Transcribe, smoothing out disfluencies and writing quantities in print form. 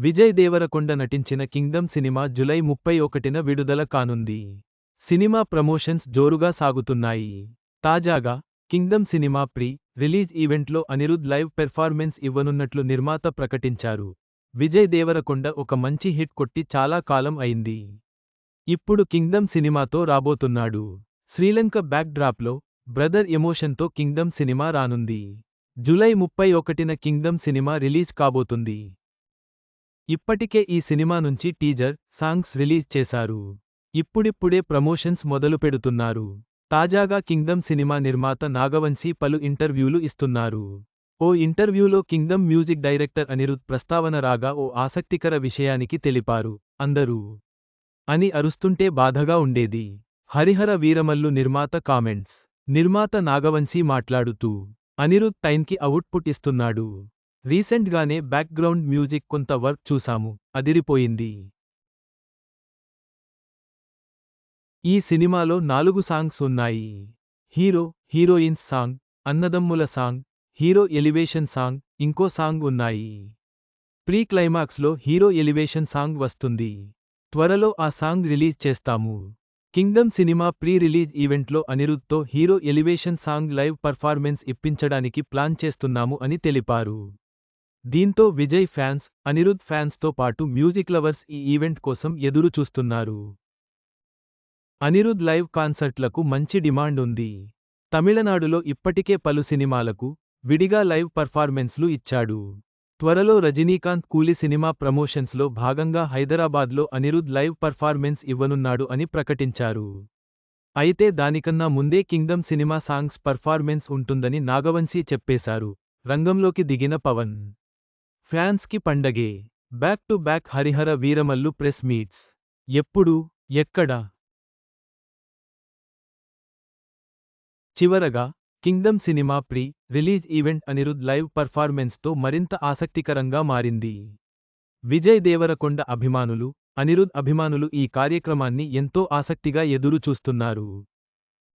విజయ్ దేవరకొండ నటించిన Kingdom cinema July 31న విడుదల కానుంది. సినిమా ప్రమోషన్స్ జోరుగా సాగుతున్నాయి. తాజాగా కింగ్డమ్ సినిమా రిలీజ్ ఈవెంట్లో అనిరుద్ లైవ్ పెర్ఫార్మెన్స్ ఇవ్వనున్నట్లు నిర్మాత ప్రకటించారు. విజయ్ దేవరకొండ ఒక మంచి హిట్ కొట్టి చాలా కాలం అయింది. ఇప్పుడు కింగ్డమ్ సినిమాతో రాబోతున్నాడు. శ్రీలంక బ్యాక్ డ్రాప్లో బ్రదర్ ఎమోషన్తో కింగ్డమ్ సినిమా రానుంది. జూలై 31న కింగ్డమ్ సినిమా రిలీజ్ కాబోతుంది. ఇప్పటికే ఈ సినిమా నుంచి టీజర్, సాంగ్స్ రిలీజ్ చేశారు. ఇప్పుడిప్పుడే ప్రమోషన్స్ మొదలుపెడుతున్నారు. తాజాగా కింగ్డమ్ సినిమా నిర్మాత నాగవంశీ పలు ఇంటర్వ్యూలు ఇస్తున్నారు. ఓ ఇంటర్వ్యూలో కింగ్డమ్ మ్యూజిక్ డైరెక్టర్ అనిరుద్ ప్రస్తావన రాగా ఓ ఆసక్తికర విషయానికి తెలిపారు. అందరూ అని అరుస్తుంటే బాధగా ఉండేది. హరిహర వీరమల్లు నిర్మాత కామెంట్స్. నిర్మాత నాగవంశీ మాట్లాడుతూ అనిరుద్ టైంకి అవుట్పుట్ ఇస్తున్నాడు. రీసెంట్గానే బ్యాక్గ్రౌండ్ మ్యూజిక్ కొంత వర్క్ చూసాము, అదిరిపోయింది. ఈ సినిమాలో 4 సాంగ్స్ ఉన్నాయి. హీరో, హీరోయిన్స్ సాంగ్, అన్నదమ్ముల సాంగ్, హీరో ఎలివేషన్ సాంగ్, ఇంకో సాంగ్ ఉన్నాయి. ప్రీ క్లైమాక్స్లో హీరో ఎలివేషన్ సాంగ్ వస్తుంది. త్వరలో ఆ సాంగ్ రిలీజ్ చేస్తాము. కింగ్డమ్ సినిమా ప్రీ రిలీజ్ ఈవెంట్లో అనిరుద్తో hero elevation song live performance ఇప్పించడానికి ప్లాన్ చేస్తున్నాము అని తెలిపారు. దీంతో విజయ్ ఫ్యాన్స్, అనిరుద్ ఫ్యాన్స్తో పాటు మ్యూజిక్ లవర్స్ ఈ ఈవెంట్ కోసం ఎదురు చూస్తున్నారు. అనిరుద్ లైవ్ కాన్సర్ట్లకు మంచి డిమాండ్ ఉంది. తమిళనాడులో ఇప్పటికే పలు సినిమాలకు విడిగా లైవ్ పర్ఫార్మెన్స్లు ఇచ్చాడు. త్వరలో రజనీకాంత్ కూలీ సినిమా ప్రమోషన్స్లో భాగంగా హైదరాబాద్లో అనిరుద్ లైవ్ పర్ఫార్మెన్స్ ఇవ్వనున్నాడు అని ప్రకటించారు. అయితే దానికన్నా ముందే కింగ్డమ్ సినిమా సాంగ్స్ పర్ఫార్మెన్స్ ఉంటుందని నాగవంశీ చెప్పేశారు. రంగంలోకి దిగిన పవన్ ఫ్యాన్స్కి పండగే. Back to back Harihara Veeramallu press meets. ఎప్పుడు, ఎక్కడ? చివరగా kingdom cinema release event Anirudh live పర్ఫార్మెన్స్తో మరింత ఆసక్తికరంగా మారింది. విజయ్ దేవరకొండ అభిమానులు, అనిరుద్ అభిమానులు ఈ కార్యక్రమాన్ని ఎంతో ఆసక్తిగా ఎదురు చూస్తున్నారు.